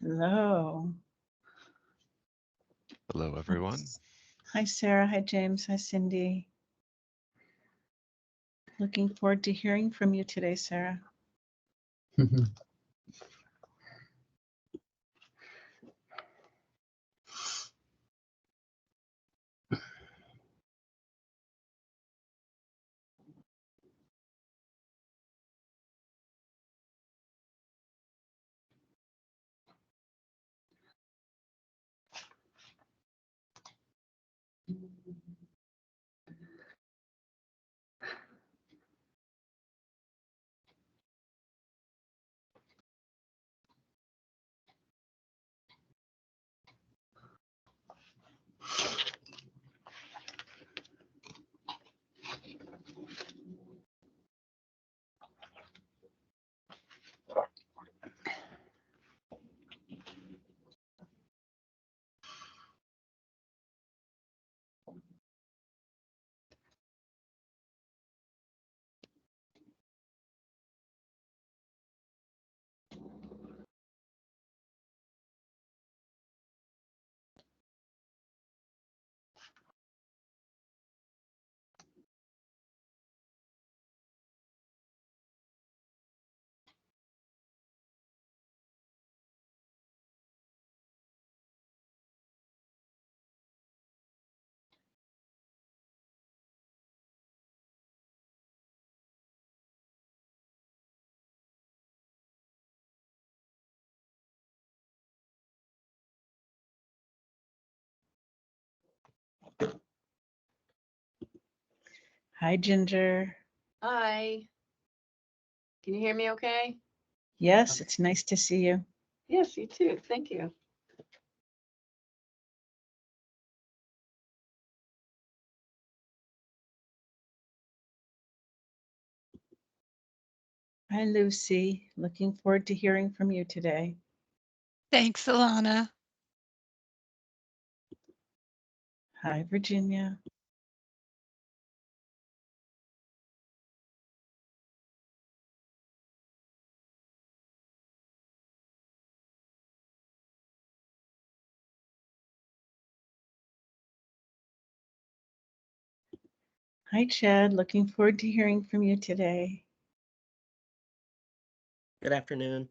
Hello. Hello, everyone. Hi, Sarah. Hi, James. Hi, Cindy. Looking forward to hearing from you today, Sarah. Hi, Ginger. Hi. Can you hear me okay? Yes, it's nice to see you. Yes, you too. Thank you. Hi, Lucy. Looking forward to hearing from you today. Thanks, Alana. Hi, Virginia. Hi, Chad. Looking forward to hearing from you today. Good afternoon.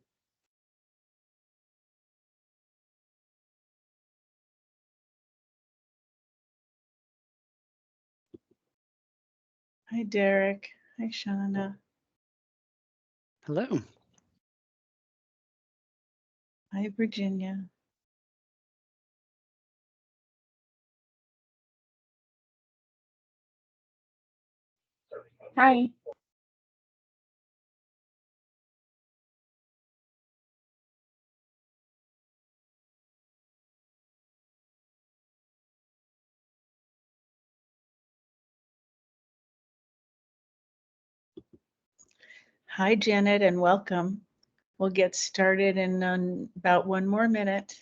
Hi, Derek. Hi, Shauna. Hello. Hi, Virginia. Hi. Hi, Janet, and welcome. We'll get started in about one more minute.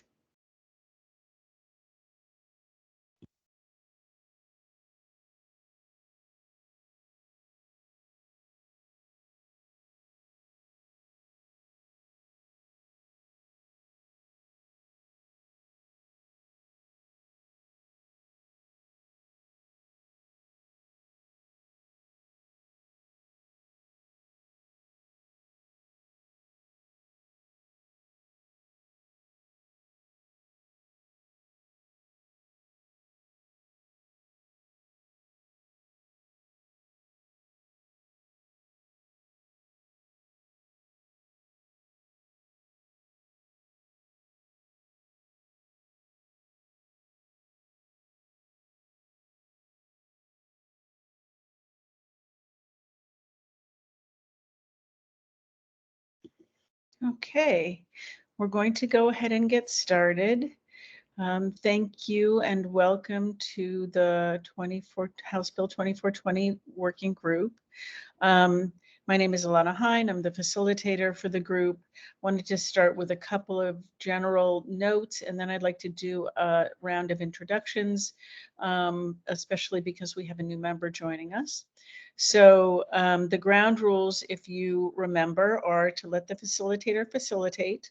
Okay, we're going to go ahead and get started. Thank you and welcome to the House Bill 2420 Working Group. My name is Alana Hine. I'm the facilitator for the group. Wanted to start with a couple of general notes, and then I'd like to do a round of introductions, especially because we have a new member joining us. So the ground rules, if you remember, are to let the facilitator facilitate,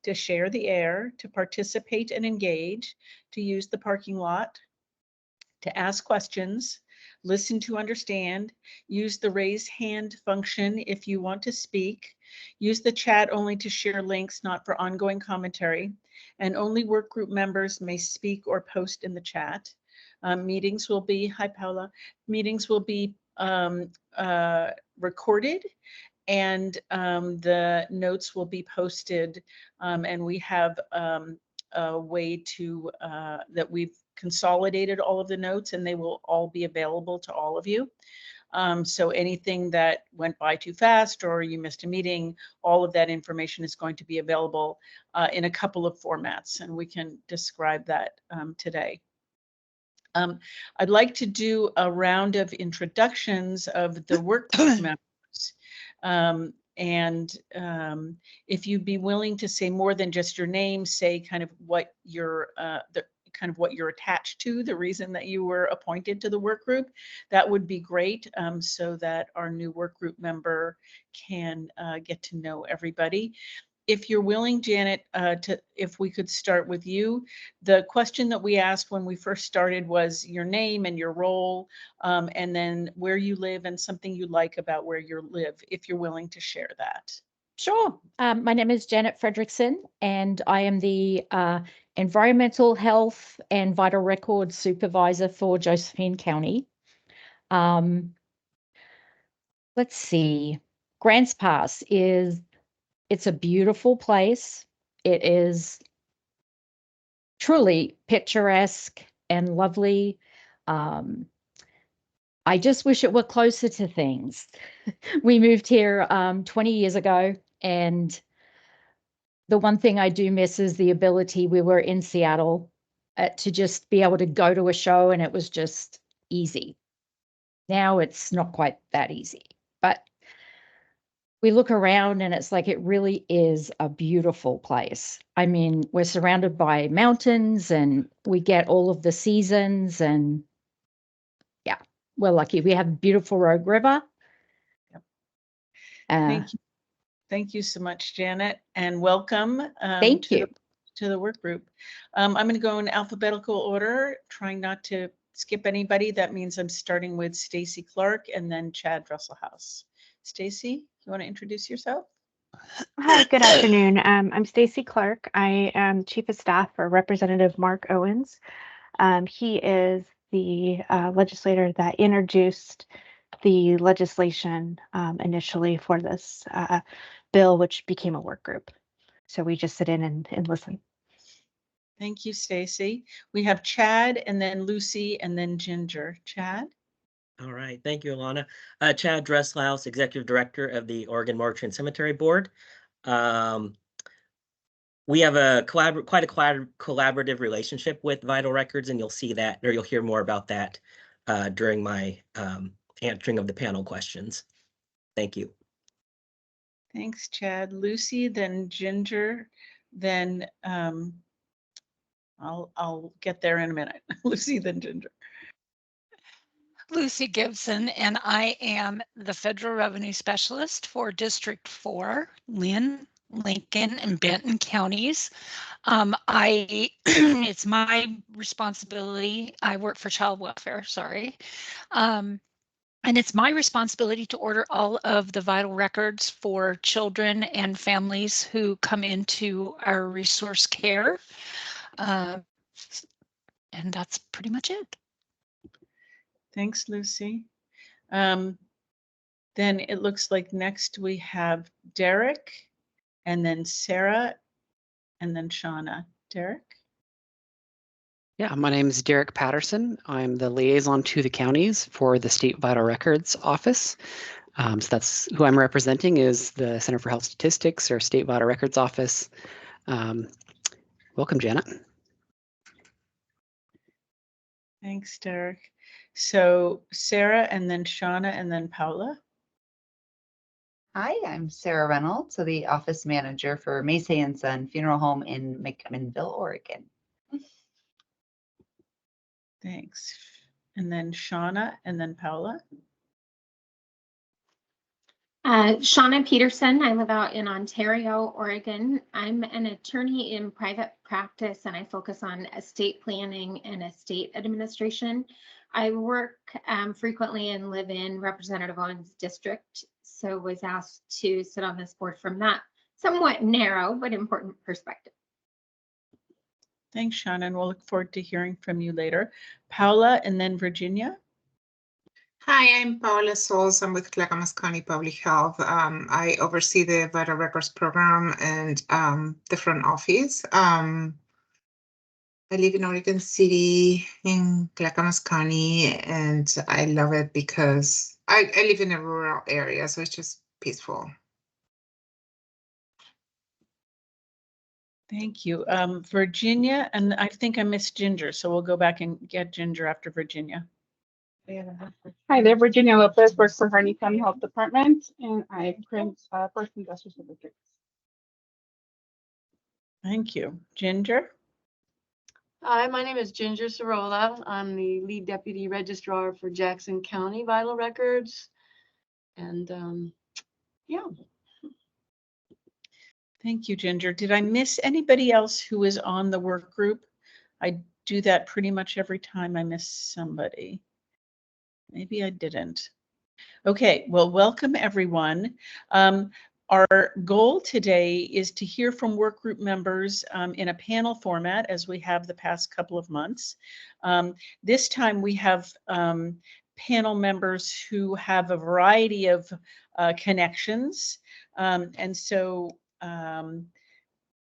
to share the air, to participate and engage, to use the parking lot, to ask questions, listen to understand, use the raise hand function if you want to speak, use the chat only to share links, not for ongoing commentary, and only work group members may speak or post in the chat. Meetings will be, hi Paula, meetings will be recorded, and the notes will be posted, and we have a way to that we've consolidated all of the notes, and they will all be available to all of you. So anything that went by too fast or you missed a meeting, all of that information is going to be available in a couple of formats, and we can describe that today. I'd like to do a round of introductions of the work group members. If you'd be willing to say more than just your name, say kind of what you're what you're attached to, the reason that you were appointed to the work group, that would be great, so that our new work group member can get to know everybody. If you're willing, Janet, if we could start with you. The question that we asked when we first started was your name and your role, and then where you live and something you like about where you live, if you're willing to share that. Sure. My name is Janet Fredrickson, and I am the Environmental Health and Vital Records Supervisor for Josephine County. Let's see. Grants Pass it's a beautiful place. It is truly picturesque and lovely. I just wish it were closer to things. We moved here 20 years ago, and the one thing I do miss is the ability, we were in Seattle, to just be able to go to a show and it was just easy. Now it's not quite that easy, but we look around and it's like it really is a beautiful place. I mean, we're surrounded by mountains and we get all of the seasons, and yeah, we're lucky. We have beautiful Rogue River. Yep. Thank you. Thank you so much, Janet, and welcome to the work group. I'm going to go in alphabetical order, trying not to skip anybody. That means I'm starting with Stacy Clark and then Chad Dresselhaus. Stacy, you want to introduce yourself? Hi, good afternoon. I'm Stacy Clark. I am Chief of Staff for Representative Mark Owens. He is the legislator that introduced the legislation initially for this bill, which became a work group. So we just sit in and listen. Thank you, Stacy. We have Chad and then Lucy and then Ginger. Chad? All right. Thank you, Alana. Chad Dresselhaus, Executive Director of the Oregon Mortuary and Cemetery Board. We have quite a collaborative relationship with Vital Records, and you'll see that, or you'll hear more about that during my answering of the panel questions. Thank you. Thanks, Chad. Lucy, then Ginger, then I'll get there in a minute. Lucy, then Ginger. Lucy Gibson, and I am the Federal Revenue Specialist for District 4, Lynn, Lincoln, and Benton counties. It's my responsibility. I work for child welfare, sorry. And it's my responsibility to order all of the vital records for children and families who come into our resource care. And that's pretty much it. Thanks, Lucy. Then it looks like next we have Derek, and then Sarah, and then Shauna. Derek? Yeah, my name is Derek Patterson. I'm the liaison to the counties for the State Vital Records Office. So that's who I'm representing, is the Center for Health Statistics or State Vital Records Office. Welcome, Janet. Thanks, Derek. So Sarah, and then Shauna, and then Paula. Hi, I'm Sarah Reynolds, so the office manager for Macy & Son Funeral Home in McMinnville, Oregon. Thanks. And then Shauna, and then Paula. Shauna Peterson. I live out in Ontario, Oregon. I'm an attorney in private practice and I focus on estate planning and estate administration. I work frequently and live in Representative Owen's district, so was asked to sit on this board from that somewhat narrow but important perspective. Thanks, Shauna, and we'll look forward to hearing from you later. Paula and then Virginia. Hi, I'm Paola Souls. I'm with Clackamas County Public Health. I oversee the Vital Records program and the front office. I live in Oregon City in Clackamas County, and I love it because I live in a rural area, so it's just peaceful. Thank you. Virginia, and I think I missed Ginger, so we'll go back and get Ginger after Virginia. Hi there, Virginia Lopez, works for Harney County Health Department, and I print birth and death certificates. Thank you. Ginger? Hi, my name is Ginger Sorolla. I'm the lead deputy registrar for Jackson County Vital Records. And yeah. Thank you, Ginger. Did I miss anybody else who is on the work group? I do that pretty much every time I miss somebody. Maybe I didn't. Okay, well, welcome everyone. Our goal today is to hear from work group members in a panel format, as we have the past couple of months. This time we have panel members who have a variety of connections.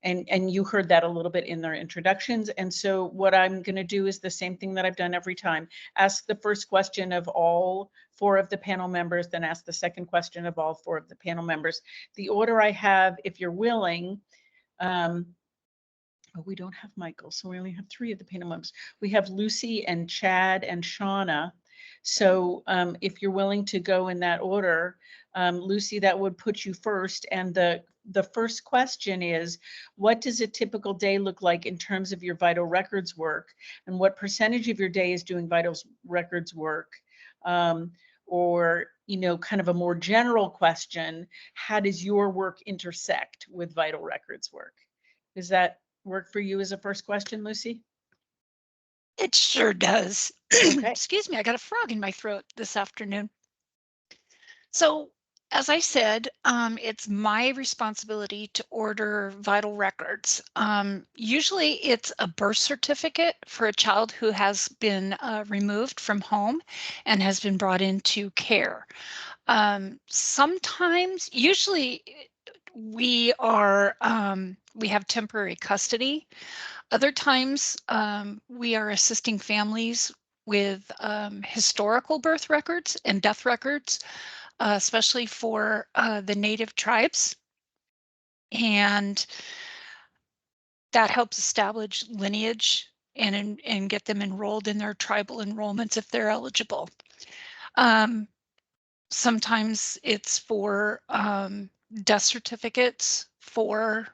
And you heard that a little bit in their introductions. And so what I'm going to do is the same thing that I've done every time. Ask the first question of all 4 of the panel members, then ask the second question of all 4 of the panel members. The order I have, if you're willing, we don't have Michael, so we only have 3 of the panel members. We have Lucy and Chad and Shauna. So if you're willing to go in that order, Lucy, that would put you first. And the first question is, what does a typical day look like in terms of your vital records work? And what percentage of your day is doing vital records work? Or, you know, kind of a more general question, how does your work intersect with vital records work? Does that work for you as a first question, Lucy? It sure does. Okay. Excuse me, I got a frog in my throat this afternoon. So, as I said, it's my responsibility to order vital records. Usually it's a birth certificate for a child who has been removed from home and has been brought into care. Sometimes, usually we have temporary custody. Other times we are assisting families with historical birth records and death records, especially for the native tribes. And that helps establish lineage and get them enrolled in their tribal enrollments if they're eligible. Sometimes it's for death certificates for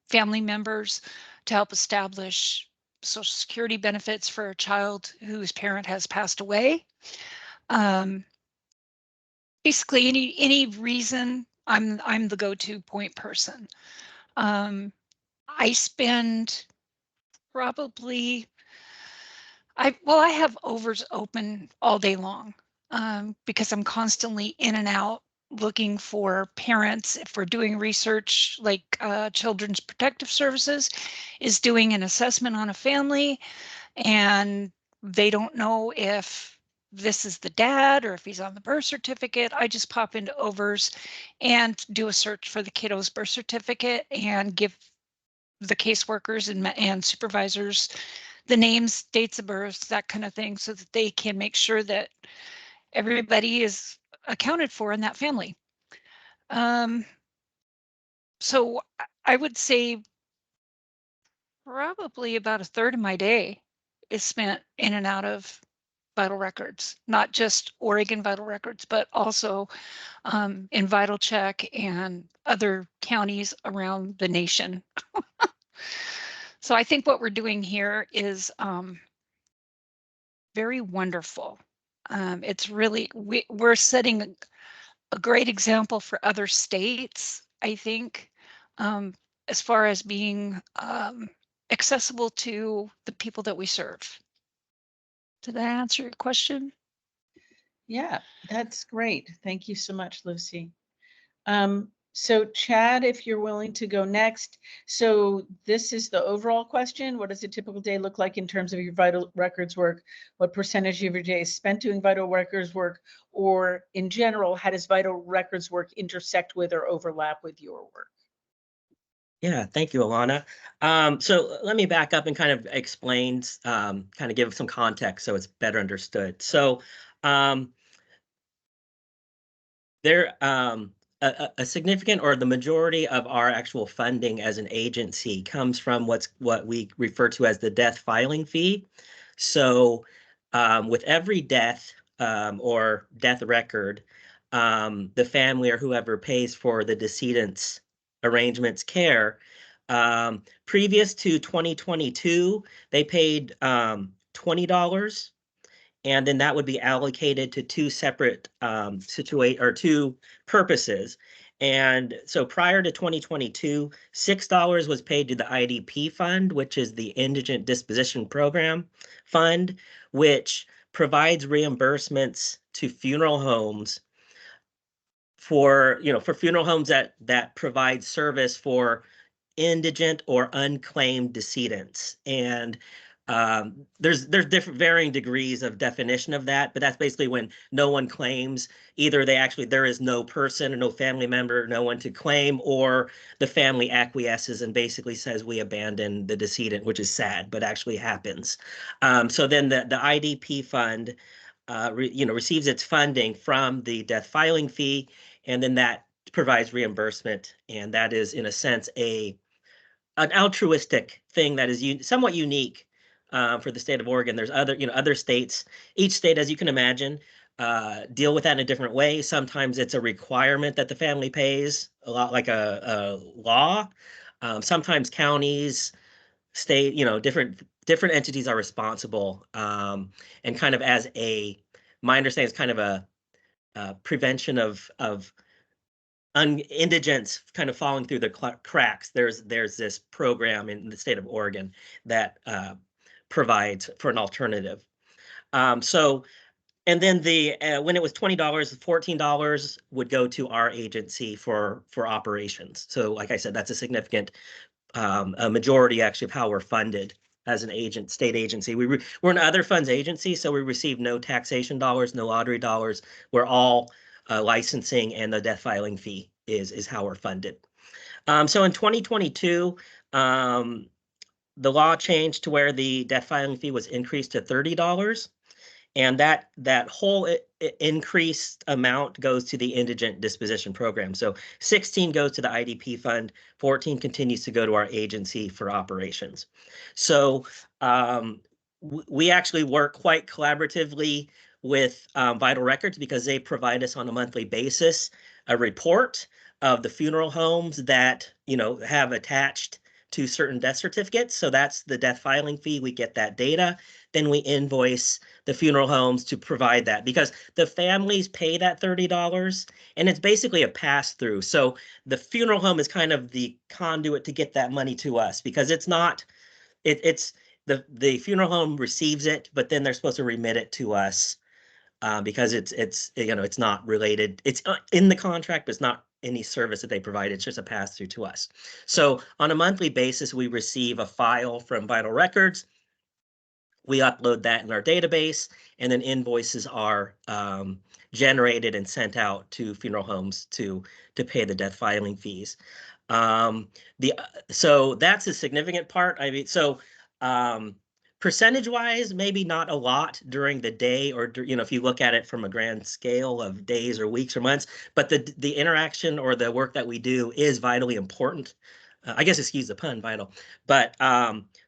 family members to help establish Social Security benefits for a child whose parent has passed away. Basically, any reason, I'm the go-to point person. I spend probably, I have overs open all day long because I'm constantly in and out looking for parents. If we're doing research, like Children's Protective Services is doing an assessment on a family and they don't know if this is the dad or if he's on the birth certificate, I just pop into Overs and do a search for the kiddo's birth certificate and give the caseworkers and supervisors the names, dates of birth, that kind of thing, so that they can make sure that everybody is accounted for in that family. So I would say probably about a third of my day is spent in and out of vital records, not just Oregon vital records, but also in Vital Check and other counties around the nation. So I think what we're doing here is very wonderful. It's really, we're setting a great example for other states, I think, as far as being accessible to the people that we serve. Did that answer your question? Yeah, that's great. Thank you so much, Lucy. So Chad, if you're willing to go next. So this is the overall question. What does a typical day look like in terms of your vital records work? What percentage of your day is spent doing vital records work? Or in general, how does vital records work intersect with or overlap with your work? Yeah, thank you, Alana. So let me back up and kind of explain, kind of give some context so it's better understood. So a significant or the majority of our actual funding as an agency comes from what we refer to as the death filing fee. So with every death or death record, the family or whoever pays for the decedent's arrangements care. Previous to 2022, they paid $20. And then that would be allocated to two separate two purposes. And so prior to 2022, $6 was paid to the IDP fund, which is the Indigent Disposition Program fund, which provides reimbursements to funeral homes for funeral homes that provide service for indigent or unclaimed decedents. And there's different varying degrees of definition of that, but that's basically when no one claims. Either there is no person or no family member, no one to claim, or the family acquiesces and basically says we abandon the decedent, which is sad, but actually happens. So then the IDP fund receives its funding from the death filing fee, and then that provides reimbursement, and that is in a sense an altruistic thing that is somewhat unique for the state of Oregon. There's other states. Each state, as you can imagine, deal with that in a different way. Sometimes it's a requirement that the family pays, a lot like a law. Sometimes counties, state, different entities are responsible, and kind of my understanding is kind of a prevention of indigents kind of falling through the cracks. There's this program in the state of Oregon that provides for an alternative. And then when it was $20, $14 would go to our agency for operations. So like I said, that's a significant a majority actually of how we're funded as an state agency. We're an other funds agency, so we receive no taxation dollars, no lottery dollars. We're all licensing, and the death filing fee is how we're funded. So in 2022, the law changed to where the death filing fee was increased to $30. And that whole increased amount goes to the Indigent Disposition Program. So 16 goes to the IDP fund, 14 continues to go to our agency for operations. So we actually work quite collaboratively with Vital Records, because they provide us on a monthly basis a report of the funeral homes that have attached to certain death certificates. So that's the death filing fee. We get that data. Then we invoice the funeral homes to provide that, because the families pay that $30, and it's basically a pass-through. So the funeral home is kind of the conduit to get that money to us, because it's the funeral home receives it, but then they're supposed to remit it to us, because it's not related. It's in the contract, but it's not any service that they provide. It's just a pass through to us. So on a monthly basis, we receive a file from Vital Records. We upload that in our database, and then invoices are generated and sent out to funeral homes to pay the death filing fees. So that's a significant part. I mean, percentage-wise, maybe not a lot during the day, or if you look at it from a grand scale of days or weeks or months, but the interaction or the work that we do is vitally important. I guess, excuse the pun, vital. But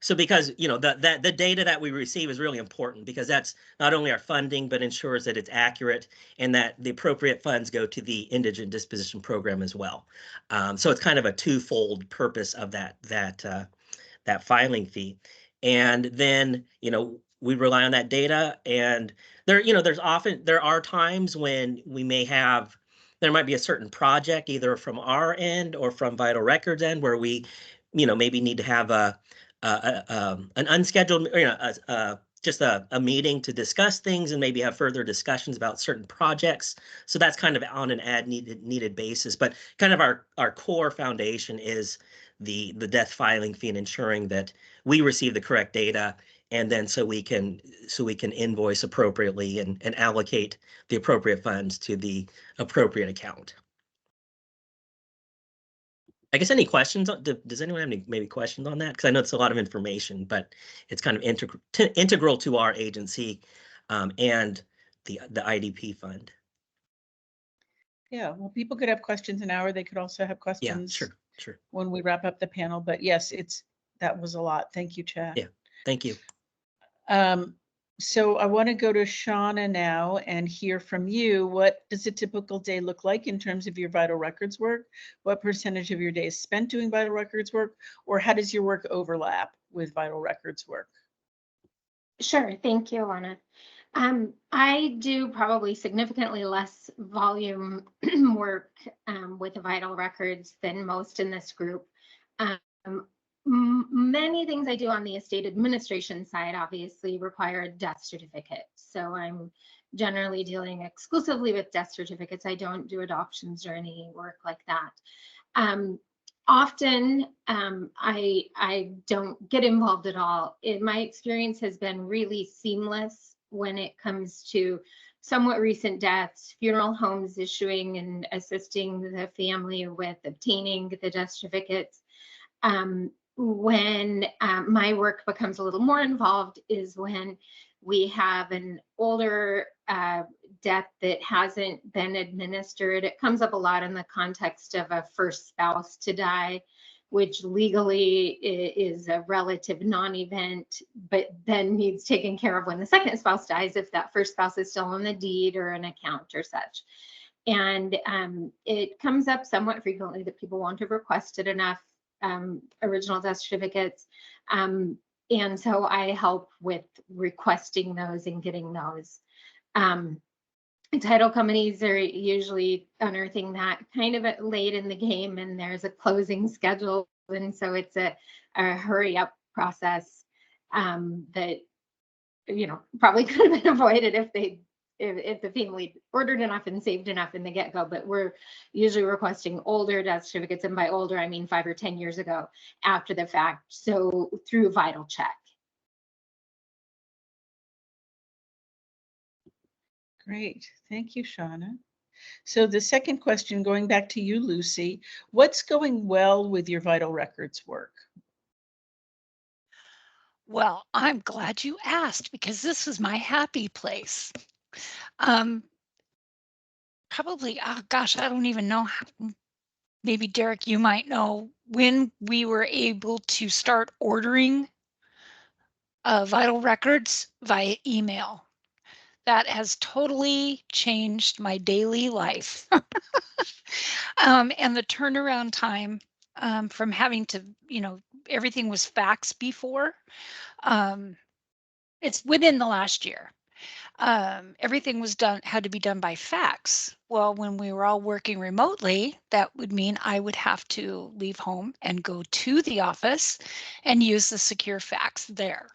so because the data that we receive is really important, because that's not only our funding, but ensures that it's accurate and that the appropriate funds go to the Indigent Disposition Program as well. So it's kind of a twofold purpose of that filing fee. And then, we rely on that data, and there are times when we may have there might be a certain project either from our end or from Vital Records end where we, maybe need to have an unscheduled, just a meeting to discuss things and maybe have further discussions about certain projects. So that's kind of on an needed basis. But kind of our core foundation is the death filing fee and ensuring that we receive the correct data, and then so we can invoice appropriately and allocate the appropriate funds to the appropriate account. I guess any questions? Does anyone have any maybe questions on that? Because I know it's a lot of information, but it's kind of integral to our agency and the IDP fund. Yeah, well, people could have questions now, or they could also have questions. Yeah, sure. When we wrap up the panel, but yes, that was a lot. Thank you, Chad. Yeah, thank you. So I want to go to Shauna now and hear from you. What does a typical day look like in terms of your vital records work? What percentage of your day is spent doing vital records work, or how does your work overlap with vital records work? Sure, thank you, Alana. I do probably significantly less volume work with vital records than most in this group. Many things I do on the estate administration side obviously require a death certificate. So I'm generally dealing exclusively with death certificates. I don't do adoptions or any work like that. Often I don't get involved at all. My experience has been really seamless when it comes to somewhat recent deaths, funeral homes issuing and assisting the family with obtaining the death certificates. When my work becomes a little more involved is when we have an older death that hasn't been administered. It comes up a lot in the context of a first spouse to die, which legally is a relative non-event, but then needs taken care of when the second spouse dies, if that first spouse is still on the deed or an account or such. And it comes up somewhat frequently that people won't have requested enough original death certificates. And so I help with requesting those and getting those. Title companies are usually unearthing that kind of late in the game, and there's a closing schedule. And so it's a hurry up process that, probably could have been avoided if the family ordered enough and saved enough in the get-go. But we're usually requesting older death certificates, and by older I mean 5 or 10 years ago after the fact, so through Vital Check. Great, thank you, Shauna. So the second question, going back to you, Lucy, what's going well with your vital records work? Well, I'm glad you asked, because this is my happy place. Probably, oh gosh, I don't even know how, maybe Derek, you might know when we were able to start ordering vital records via email. That has totally changed my daily life. And the turnaround time from having to, everything was fax before. It's within the last year. Everything had to be done by fax. Well, when we were all working remotely, that would mean I would have to leave home and go to the office and use the secure fax there.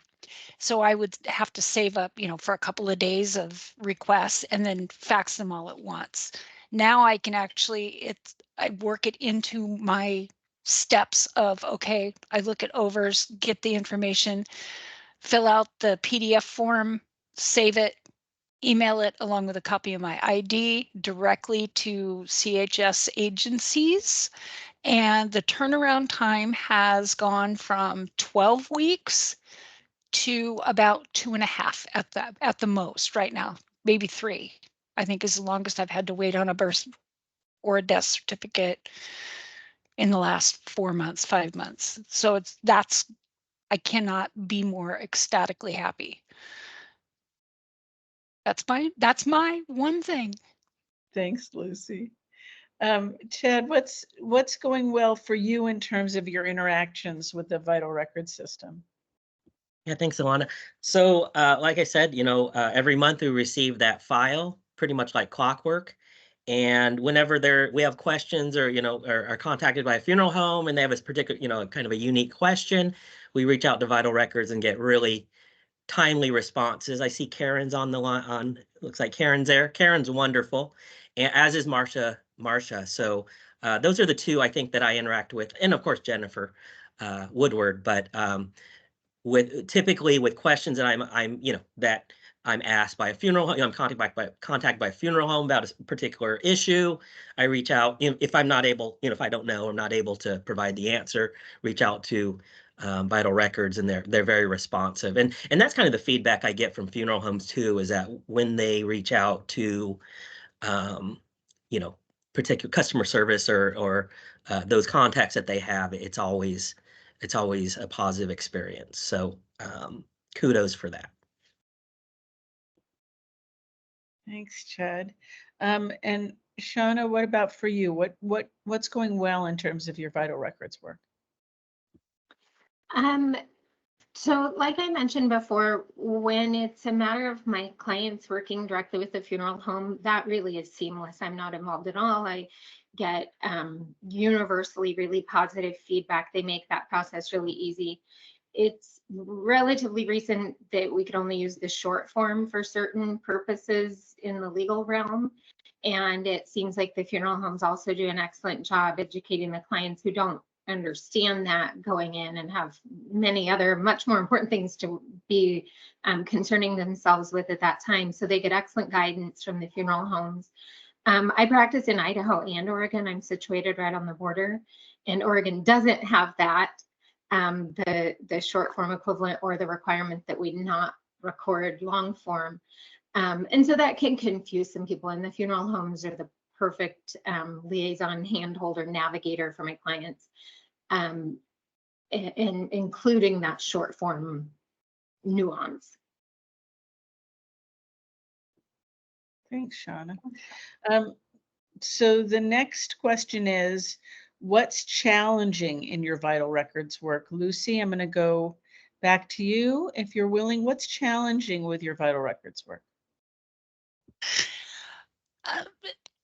So I would have to save up, for a couple of days of requests and then fax them all at once. Now I can actually, I work it into my steps of, okay, I look at overs, get the information, fill out the PDF form, save it, email it along with a copy of my ID directly to CHS agencies. And the turnaround time has gone from 12 weeks to about 2.5 at the most right now, maybe 3, I think is the longest I've had to wait on a birth or a death certificate in the last 4 months, 5 months. So I cannot be more ecstatically happy. That's my one thing. Thanks, Lucy. Chad, what's going well for you in terms of your interactions with the vital record system? Yeah, thanks, Alana. So like I said, every month we receive that file pretty much like clockwork. And whenever we have questions or, are contacted by a funeral home and they have a particular, kind of a unique question, we reach out to Vital Records and get really timely responses. I see Karen's on the line. Looks like Karen's there. Karen's wonderful, and as is Marcia. So those are the two I think that I interact with, and of course Jennifer Woodward. But typically with questions that I'm asked by a funeral home, I'm contacted by a funeral home about a particular issue. I reach out if I'm not able, if I don't know, I'm not able to provide the answer. Reach out to Vital Records, and they're very responsive, and that's kind of the feedback I get from funeral homes too, is that when they reach out to particular customer service or those contacts that they have, it's always a positive experience. So kudos for that. Thanks, Chad. And Shauna, what about for you? What's going well in terms of your Vital Records work? So like I mentioned before, when it's a matter of my clients working directly with the funeral home, that really is seamless. I'm not involved at all. I get universally really positive feedback. They make that process really easy. It's relatively recent that we could only use the short form for certain purposes in the legal realm. And it seems like the funeral homes also do an excellent job educating the clients who don't understand that going in and have many other much more important things to be concerning themselves with at that time. So they get excellent guidance from the funeral homes. I practice in Idaho and Oregon. I'm situated right on the border, and Oregon doesn't have that, the short form equivalent or the requirement that we not record long form. And so that can confuse some people, and the funeral homes are the perfect liaison, handholder, navigator for my clients, and including that short form nuance. Thanks, Shauna. So the next question is, what's challenging in your Vital Records work? Lucy, I'm going to go back to you. If you're willing, what's challenging with your Vital Records work?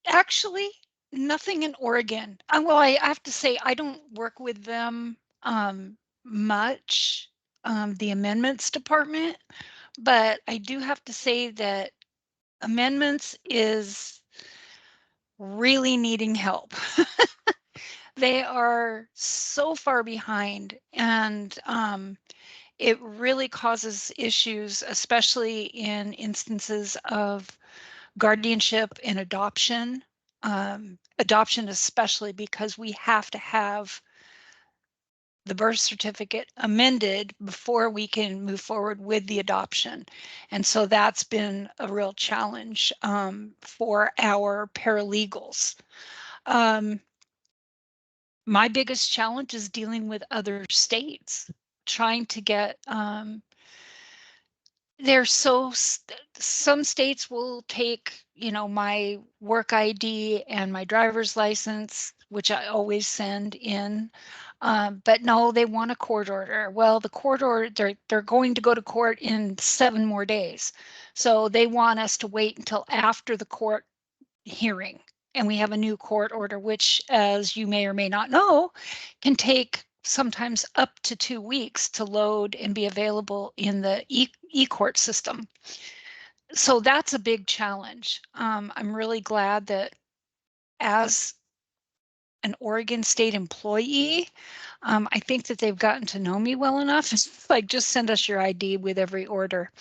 Actually, nothing in Oregon. Well, I have to say I don't work with them much, the amendments department, but I do have to say that amendments is really needing help. They are so far behind, and it really causes issues, especially in instances of guardianship and adoption. Adoption especially, because we have to have the birth certificate amended before we can move forward with the adoption. And so that's been a real challenge for our paralegals. My biggest challenge is dealing with other states, trying to get, some states will take, my work ID and my driver's license, which I always send in. But no, they want a court order. Well, the court order, they're going to go to court in 7 more days. So they want us to wait until after the court hearing. And we have a new court order, which, as you may or may not know, can take sometimes up to 2 weeks to load and be available in the e-court system. So that's a big challenge. I'm really glad that as an Oregon State employee, I think that they've gotten to know me well enough. It's like, just send us your ID with every order.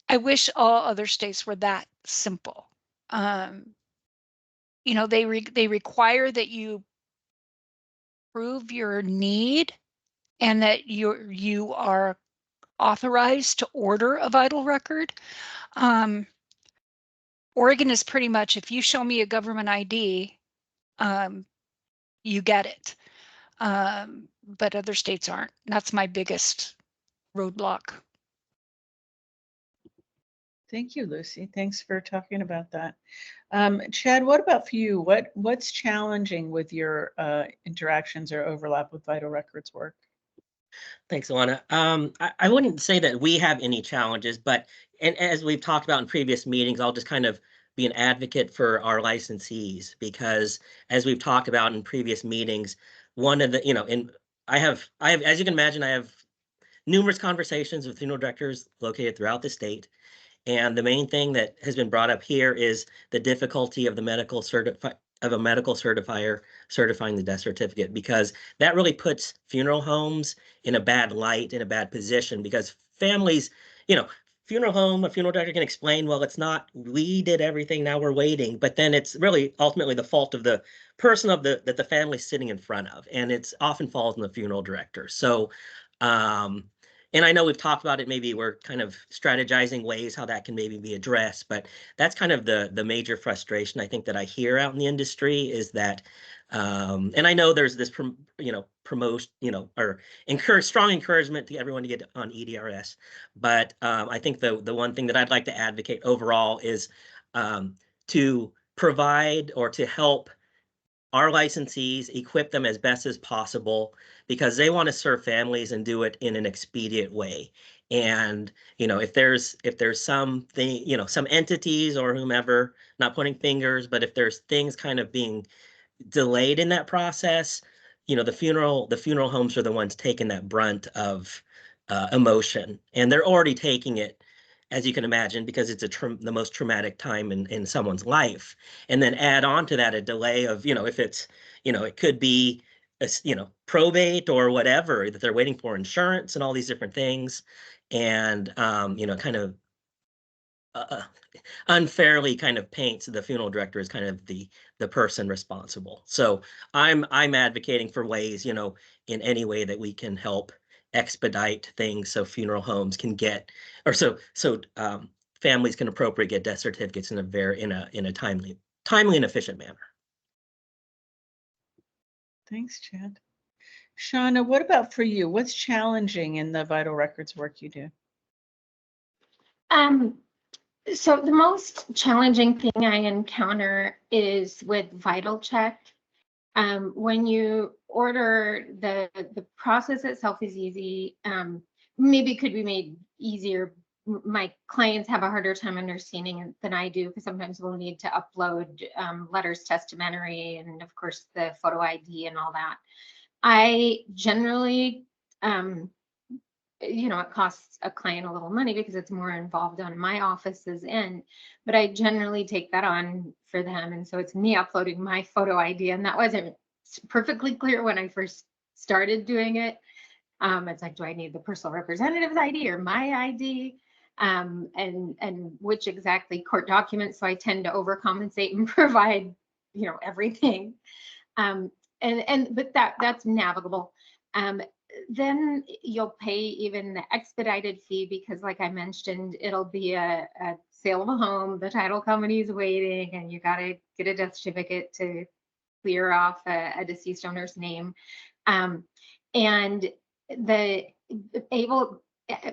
I wish all other states were that simple. They require that you prove your need and that you are authorized to order a vital record. Oregon is pretty much, if you show me a government ID, you get it. But other states aren't. That's my biggest roadblock. Thank you, Lucy. Thanks for talking about that. Chad, what about for you? What's challenging with your interactions or overlap with Vital Records work? Thanks, Alana. I wouldn't say that we have any challenges, but and as we've talked about in previous meetings, I'll just kind of be an advocate for our licensees, because as we've talked about in previous meetings, one of the, I have, as you can imagine, I have numerous conversations with funeral directors located throughout the state. And the main thing that has been brought up here is the difficulty of the medical certifier certifying the death certificate, because that really puts funeral homes in a bad light, in a bad position, because families, funeral home, a funeral director can explain, well, it's not, we did everything, now we're waiting. But then it's really ultimately the fault of the person that the family's sitting in front of. And it's often falls on the funeral director. So, and I know we've talked about it, maybe we're kind of strategizing ways how that can maybe be addressed, but that's kind of the major frustration I think that I hear out in the industry is that, and I know there's this, promotion, or strong encouragement to everyone to get on EDRS. But I think the one thing that I'd like to advocate overall is to provide or to help our licensees, equip them as best as possible, because they want to serve families and do it in an expedient way. And, if there's something, some entities or whomever, not pointing fingers, but if there's things kind of being delayed in that process, the funeral homes are the ones taking that brunt of emotion, and they're already taking it, as you can imagine, because it's the most traumatic time in someone's life. And then add on to that a delay of, if it's, it could be, probate or whatever, that they're waiting for insurance and all these different things. And, kind of unfairly kind of paints the funeral director as kind of the person responsible. So I'm advocating for ways, in any way that we can help expedite things so funeral homes can get, or so families can appropriately get death certificates in a timely and efficient manner. Thanks, Chad. Shauna, what about for you? What's challenging in the vital records work you do? So the most challenging thing I encounter is with VitalCheck. When you order, the process itself is easy. Maybe it could be made easier. My clients have a harder time understanding it than I do, because sometimes we'll need to upload letters testamentary and of course the photo ID and all that. I generally, it costs a client a little money because it's more involved on my office's end, but I generally take that on for them. And so it's me uploading my photo ID, and that wasn't perfectly clear when I first started doing it. It's like, do I need the personal representative's ID or my ID? And which exactly court documents? So I tend to overcompensate and provide, everything. But that's navigable. Then you'll pay even the expedited fee, because like I mentioned, it'll be a sale of a home, the title company's waiting, and you got to get a death certificate to clear off a deceased owner's name. And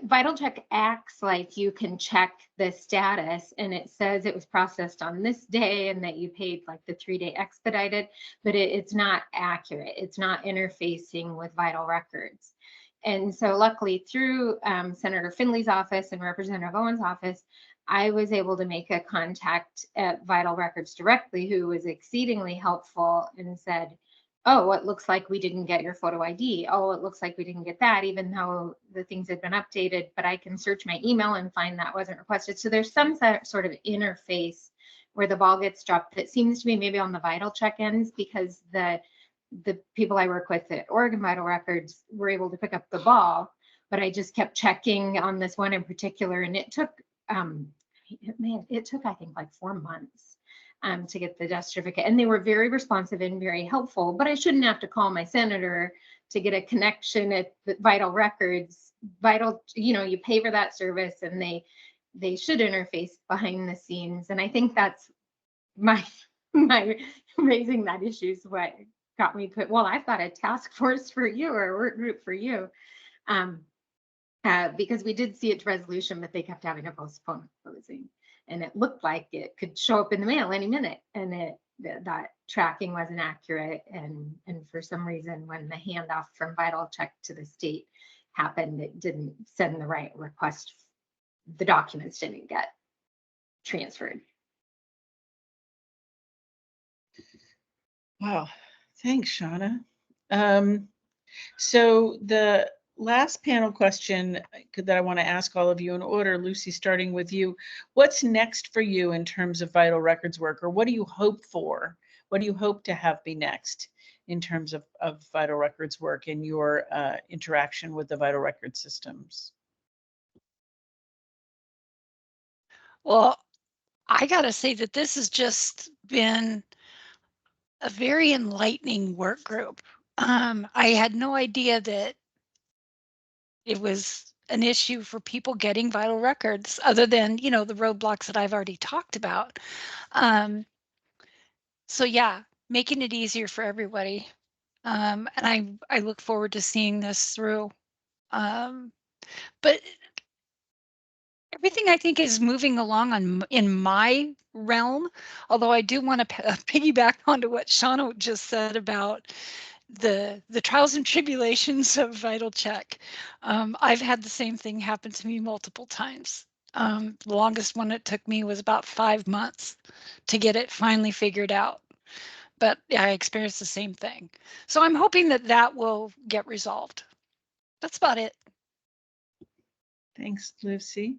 VitalCheck acts like you can check the status and it says it was processed on this day and that you paid like the 3-day expedited, but it's not accurate. It's not interfacing with vital records. And so luckily through Senator Finley's office and Representative Owens' office, I was able to make a contact at Vital Records directly, who was exceedingly helpful and said, oh, it looks like we didn't get your photo ID. Oh, it looks like we didn't get that, even though the things had been updated, but I can search my email and find that wasn't requested. So there's some sort of interface where the ball gets dropped that seems to be maybe on the VitalCheck ends, because the people I work with at Oregon Vital Records were able to pick up the ball, but I just kept checking on this one in particular, and it took, I think like 4 months. To get the death certificate, and they were very responsive and very helpful, but I shouldn't have to call my senator to get a connection at the Vital Records. You pay for that service, and they should interface behind the scenes. And I think that's my raising that issue is what got me put, well, I've got a task force for you or a work group for you. Because we did see it to resolution, but they kept having to postpone closing. And it looked like it could show up in the mail any minute, and that tracking wasn't accurate. And for some reason, when the handoff from VitalCheck to the state happened, it didn't send the right request. The documents didn't get transferred. Wow, thanks, Shauna. So the last panel question that I want to ask all of you in order, Lucy, starting with you, what's next for you in terms of vital records work, or what do you hope for? What do you hope to have be next in terms of vital records work and your interaction with the vital record systems? Well, I gotta say that this has just been a very enlightening work group. I had no idea that it was an issue for people getting vital records other than, you know, the roadblocks that I've already talked about. So yeah, making it easier for everybody. And I look forward to seeing this through. But everything I think is moving along in my realm, although I do want to piggyback onto what Shauna just said about the trials and tribulations of Vital Check. I've had the same thing happen to me multiple times. The longest one it took me was about 5 months to get it finally figured out. But I experienced the same thing. So I'm hoping that that will get resolved. That's about it. Thanks, Lucy.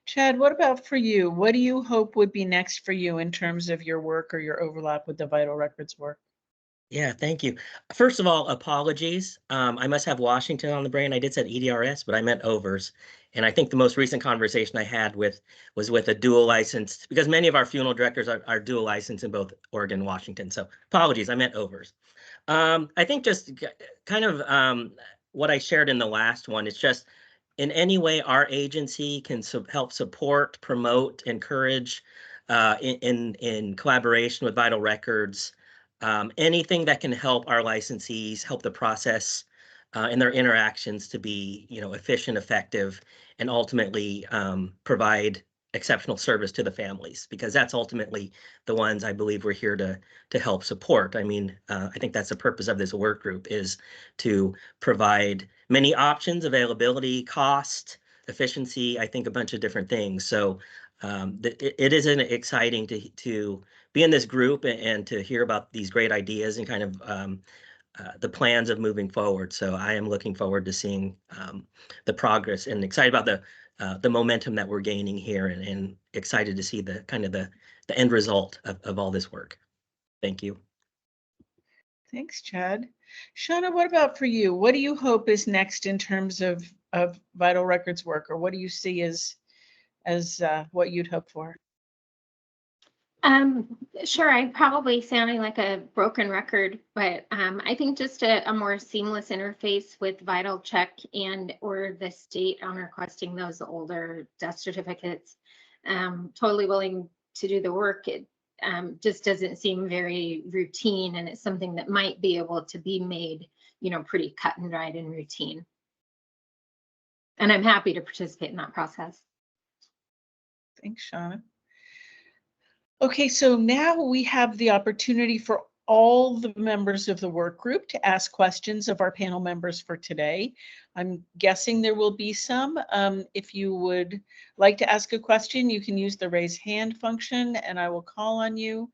Chad, what about for you? What do you hope would be next for you in terms of your work or your overlap with the vital records work? Yeah, thank you. First of all, apologies. I must have Washington on the brain. I did say EDRS, but I meant overs. And I think the most recent conversation I had was with a dual license, because many of our funeral directors are dual licensed in both Oregon and Washington. So apologies, I meant overs. I think just kind of what I shared in the last one, it's just in any way our agency can help support, promote, encourage in collaboration with Vital Records. Anything that can help our licensees, help the process and their interactions to be, efficient, effective, and ultimately provide exceptional service to the families, because that's ultimately the ones I believe we're here to help support. I mean, I think that's the purpose of this work group, is to provide many options, availability, cost, efficiency, I think a bunch of different things. So it is exciting to be in this group and to hear about these great ideas and kind of the plans of moving forward. So I am looking forward to seeing the progress and excited about the momentum that we're gaining here, and excited to see the kind of the end result of all this work. Thank you. Thanks, Chad. Shauna, what about for you? What do you hope is next in terms of vital records work, or what do you see as what you'd hope for? Sure, I'm probably sounding like a broken record, but I think just a more seamless interface with Vital Check and or the state on requesting those older death certificates. Totally willing to do the work. It just doesn't seem very routine, and it's something that might be able to be made, pretty cut and dried and routine. And I'm happy to participate in that process. Thanks, Shauna. Okay, so now we have the opportunity for all the members of the work group to ask questions of our panel members for today. I'm guessing there will be some. If you would like to ask a question, you can use the raise hand function and I will call on you.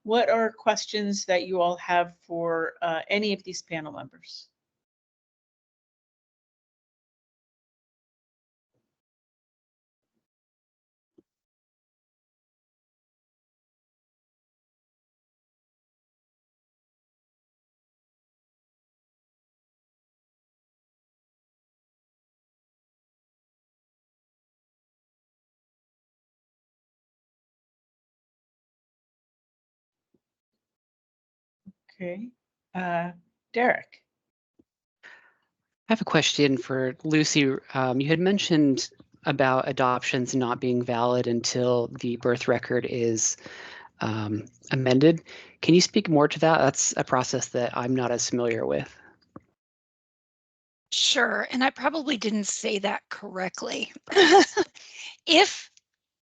What are questions that you all have for any of these panel members? Okay, Derek. I have a question for Lucy. You had mentioned about adoptions not being valid until the birth record is amended. Can you speak more to that? That's a process that I'm not as familiar with. Sure, and I probably didn't say that correctly. If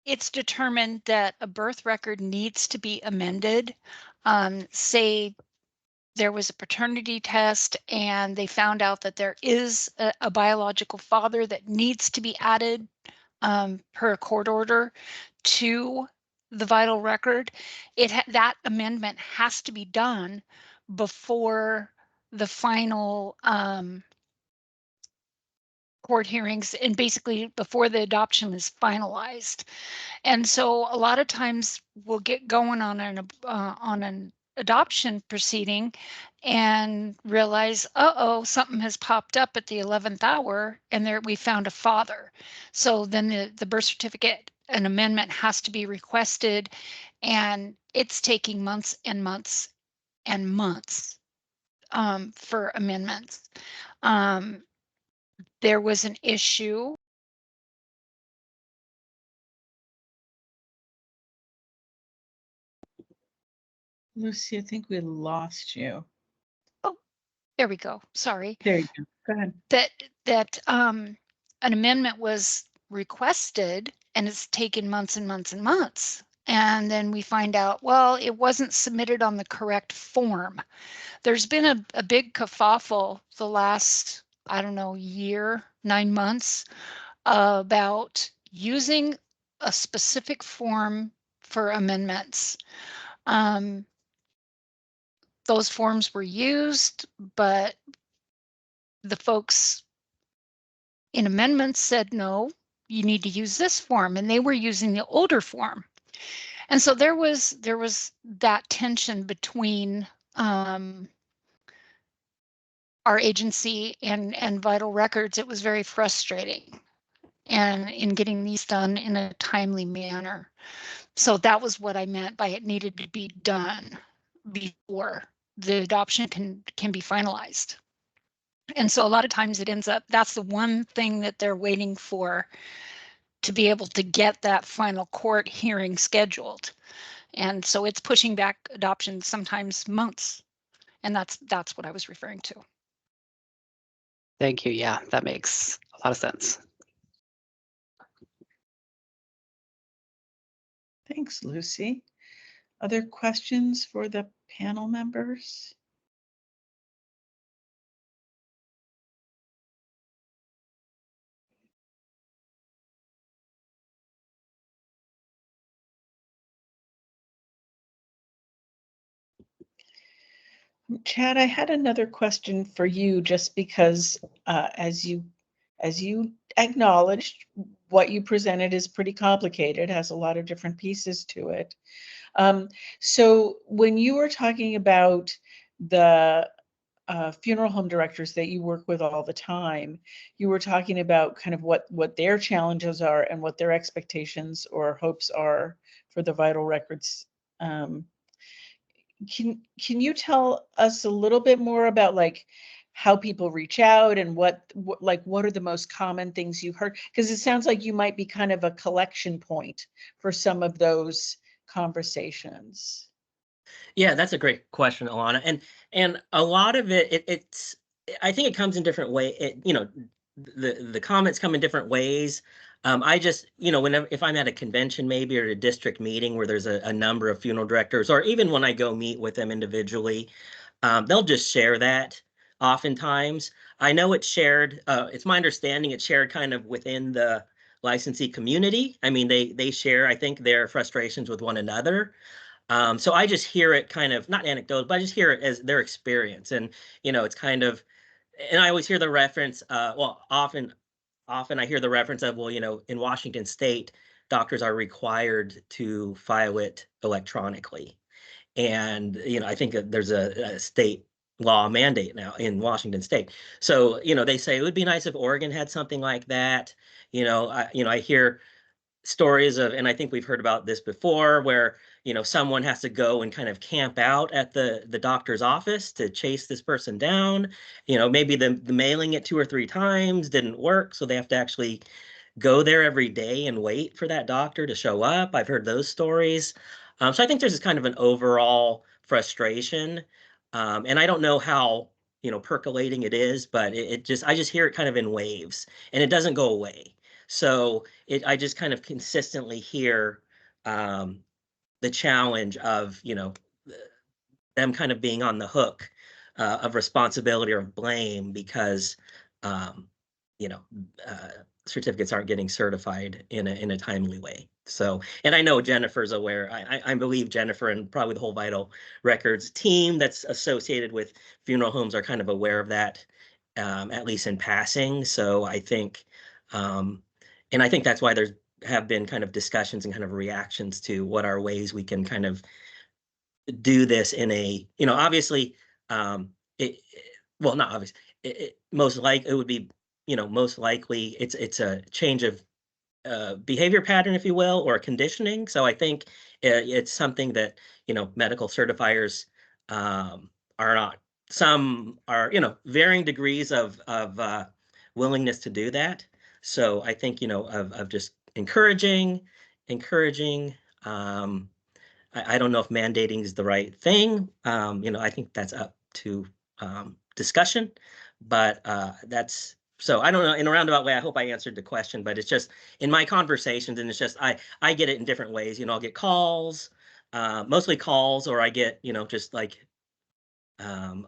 it's determined that a birth record needs to be amended, say there was a paternity test and they found out that there is a biological father that needs to be added per court order to the vital record, that amendment has to be done before the final court hearings, and basically before the adoption is finalized. And so a lot of times we'll get going on an adoption proceeding and realize, uh-oh, something has popped up at the 11th hour, and there we found a father. So then the birth certificate, an amendment has to be requested, and it's taking months and months and months for amendments. There was an issue. Lucy, I think we lost you. Oh, there we go. Sorry. There you go. Go ahead. That an amendment was requested, and it's taken months and months and months. And then we find out, well, it wasn't submitted on the correct form. There's been a big kerfuffle the last, I don't know, year, 9 months about using a specific form for amendments. Those forms were used, but the folks in amendments said, no, you need to use this form, and they were using the older form. And so there was that tension between our agency and Vital Records. It was very frustrating, and in getting these done in a timely manner. So that was what I meant by it needed to be done before the adoption can be finalized. And so a lot of times it ends up, that's the one thing that they're waiting for, to be able to get that final court hearing scheduled. And so it's pushing back adoption sometimes months. And that's what I was referring to. Thank you. Yeah, that makes a lot of sense. Thanks, Lucy. Other questions for the panel members? Chad, I had another question for you, just because as you acknowledged, what you presented is pretty complicated, has a lot of different pieces to it. So when you were talking about the funeral home directors that you work with all the time, you were talking about kind of what their challenges are and what their expectations or hopes are for the vital records. Can you tell us a little bit more about like how people reach out and what are the most common things you've heard? Because it sounds like you might be kind of a collection point for some of those conversations. Yeah, that's a great question, Alana. And a lot of it's I think it comes in different ways. The comments come in different ways. I just, whenever, if I'm at a convention maybe or a district meeting where there's a number of funeral directors, or even when I go meet with them individually, they'll just share that oftentimes. I know it's shared, it's my understanding it's shared kind of within the licensee community. I mean, they share, I think, their frustrations with one another. So I just hear it kind of, not anecdotal, but I just hear it as their experience. And, it's kind of, and I always hear the reference, well, often I hear the reference of, well, in Washington State, doctors are required to file it electronically. And, I think that there's a state law mandate now in Washington State. So, they say it would be nice if Oregon had something like that. I hear stories of, and I think we've heard about this before, where someone has to go and kind of camp out at the doctor's office to chase this person down. Maybe the mailing it 2 or 3 times didn't work, so they have to actually go there every day and wait for that doctor to show up. I've heard those stories. So I think there's this kind of an overall frustration, and I don't know how percolating it is, but I just hear it kind of in waves, and it doesn't go away. So I just kind of consistently hear the challenge of, them kind of being on the hook of responsibility or blame because, certificates aren't getting certified in a timely way. So, and I know Jennifer's aware. I believe Jennifer and probably the whole Vital Records team that's associated with funeral homes are kind of aware of that, at least in passing. So I think, and I think that's why there's have been kind of discussions and kind of reactions to what are ways we can kind of do this in a, obviously, well, not obvious. Most likely it would be, most likely it's a change of behavior pattern, if you will, or conditioning. So I think it's something that, medical certifiers are not. Some are, varying degrees of willingness to do that. So I think, of just encouraging. I don't know if mandating is the right thing. I think that's up to discussion, but that's, so I don't know, in a roundabout way, I hope I answered the question, but it's just in my conversations, and it's just, I get it in different ways. I'll get calls, mostly calls, or I get, just like,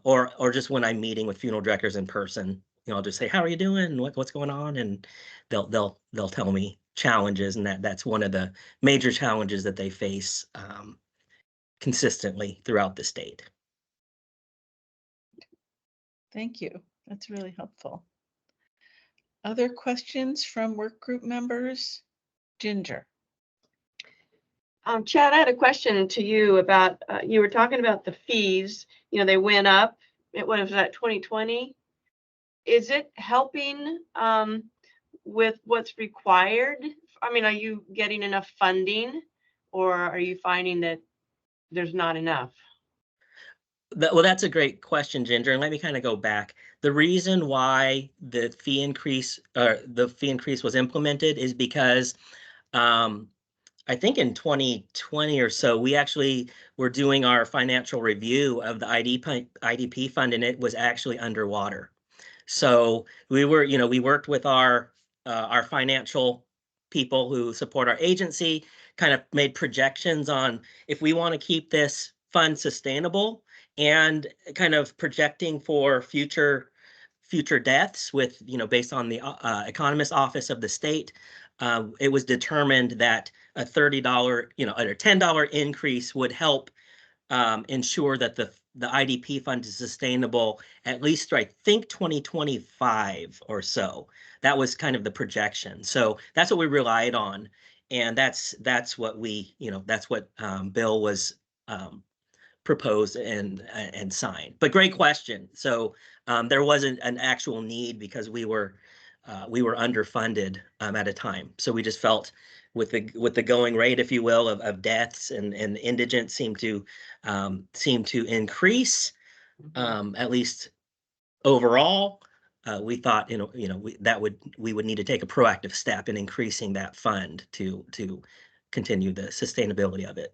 or just when I'm meeting with funeral directors in person, I'll just say, how are you doing? What's going on? And they'll tell me challenges, and that's one of the major challenges that they face consistently throughout the state. Thank you. That's really helpful. Other questions from work group members? Ginger. Chad, I had a question to you about, you were talking about the fees, they went up. What was that, 2020? Is it helping with what's required? I mean, are you getting enough funding, or are you finding that there's not enough? Well, that's a great question, Ginger. And let me kind of go back. The reason why the fee increase was implemented is because I think in 2020 or so, we actually were doing our financial review of the IDP fund, and it was actually underwater. So we worked with our financial people who support our agency, kind of made projections on if we want to keep this fund sustainable, and kind of projecting for future deaths with, based on the economist office of the state. It was determined that a $30, or $10 increase would help ensure that the IDP fund is sustainable at least through, I think, 2025 or so. That was kind of the projection. So that's what we relied on, and that's what we, that's what Bill was proposed and signed. But great question. So there wasn't an actual need because we were underfunded at a time. So we just felt with the going rate, if you will, of deaths and indigents seem to increase, at least overall. We thought, we would need to take a proactive step in increasing that fund to continue the sustainability of it.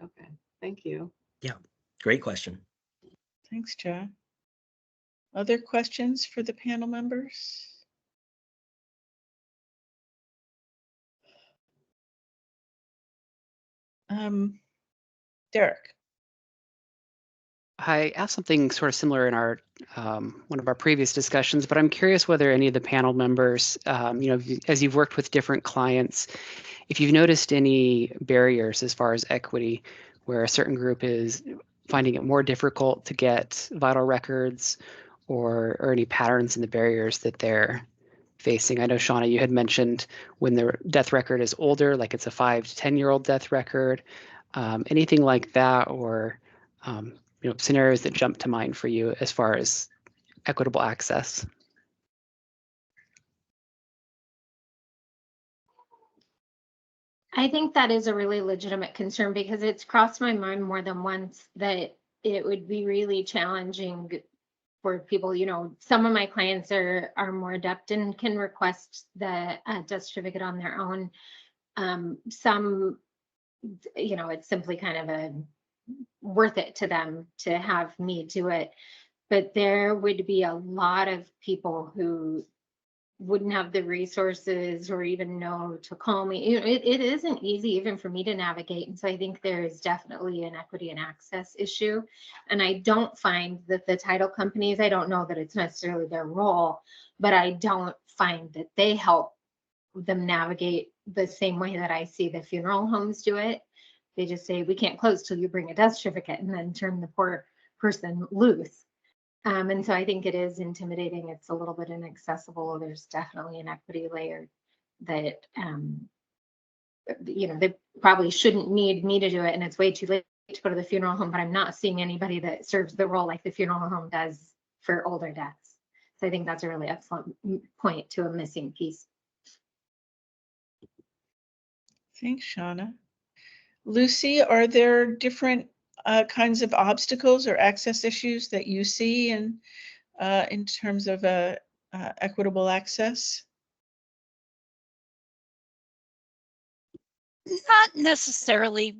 Okay, thank you. Yeah, great question. Thanks, Chad. Other questions for the panel members? Derek. I asked something sort of similar in our one of our previous discussions, but I'm curious whether any of the panel members, as you've worked with different clients, if you've noticed any barriers as far as equity, where a certain group is finding it more difficult to get vital records, or any patterns in the barriers that they're facing. I know, Shauna, you had mentioned when the death record is older, like it's a 5 to 10-year-old death record, anything like that, or scenarios that jump to mind for you as far as equitable access. I think that is a really legitimate concern, because it's crossed my mind more than once that it would be really challenging for people. Some of my clients are more adept and can request the death certificate on their own. Some, it's simply kind of worth it to them to have me do it. But there would be a lot of people who wouldn't have the resources or even know to call me. It isn't easy even for me to navigate. And so I think there is definitely an equity and access issue. And I don't find that the title companies, I don't know that it's necessarily their role, but I don't find that they help them navigate the same way that I see the funeral homes do it. They just say, we can't close till you bring a death certificate, and then turn the poor person loose. And so I think it is intimidating. It's a little bit inaccessible. There's definitely an equity layer that, they probably shouldn't need me to do it, and it's way too late to go to the funeral home, but I'm not seeing anybody that serves the role like the funeral home does for older deaths. So I think that's a really excellent point to a missing piece. Thanks, Shauna. Lucy, are there different kinds of obstacles or access issues that you see in terms of equitable access? Not necessarily.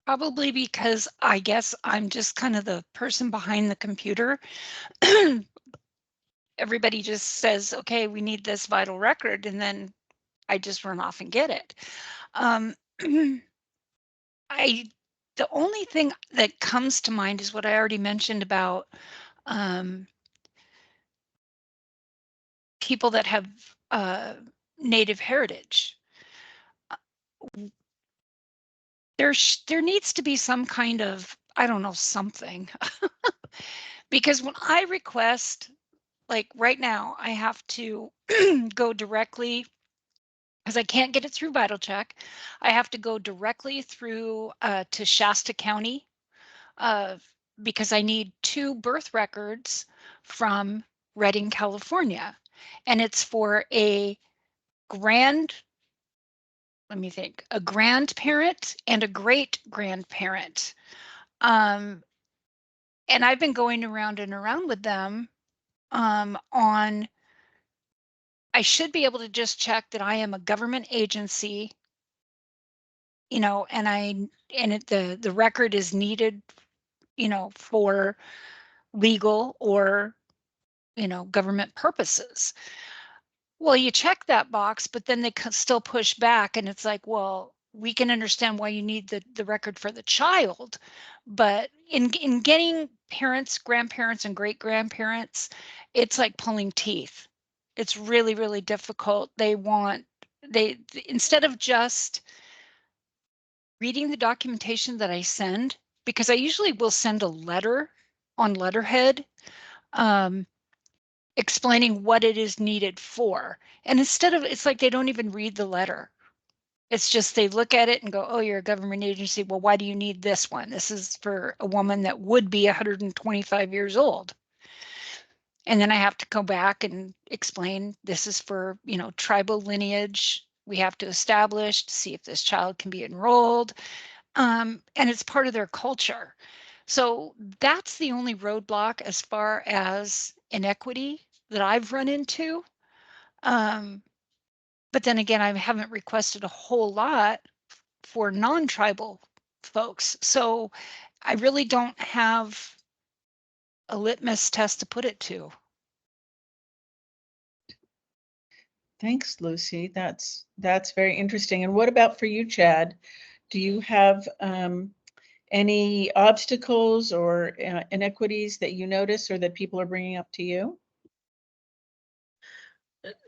Probably because I guess I'm just kind of the person behind the computer. Everybody just says, okay, we need this vital record, and then I just run off and get it. The only thing that comes to mind is what I already mentioned about people that have Native heritage. There needs to be some kind of, I don't know, something. Because when I request, like right now, I have to go directly, because I can't get it through VitalCheck. I have to go directly through to Shasta County because I need 2 birth records from Redding, California. And it's for a grandparent and a great grandparent. And I've been going around and around with them on, I should be able to just check that I am a government agency, and the record is needed, for legal or, government purposes. Well, you check that box, but then they still push back, and it's like, well, we can understand why you need the record for the child, but in getting parents, grandparents, and great grandparents, it's like pulling teeth. It's really, really difficult. Instead of just reading the documentation that I send, because I usually will send a letter on letterhead, explaining what it is needed for. And it's like they don't even read the letter. It's just they look at it and go, oh, you're a government agency. Well, why do you need this one? This is for a woman that would be 125 years old. And then I have to go back and explain this is for, tribal lineage. We have to establish to see if this child can be enrolled. And it's part of their culture. So that's the only roadblock as far as inequity that I've run into. But then again, I haven't requested a whole lot for non-tribal folks. So I really don't have a litmus test to put it to. Thanks, Lucy. That's very interesting. And what about for you, Chad? Do you have any obstacles or inequities that you notice or that people are bringing up to you?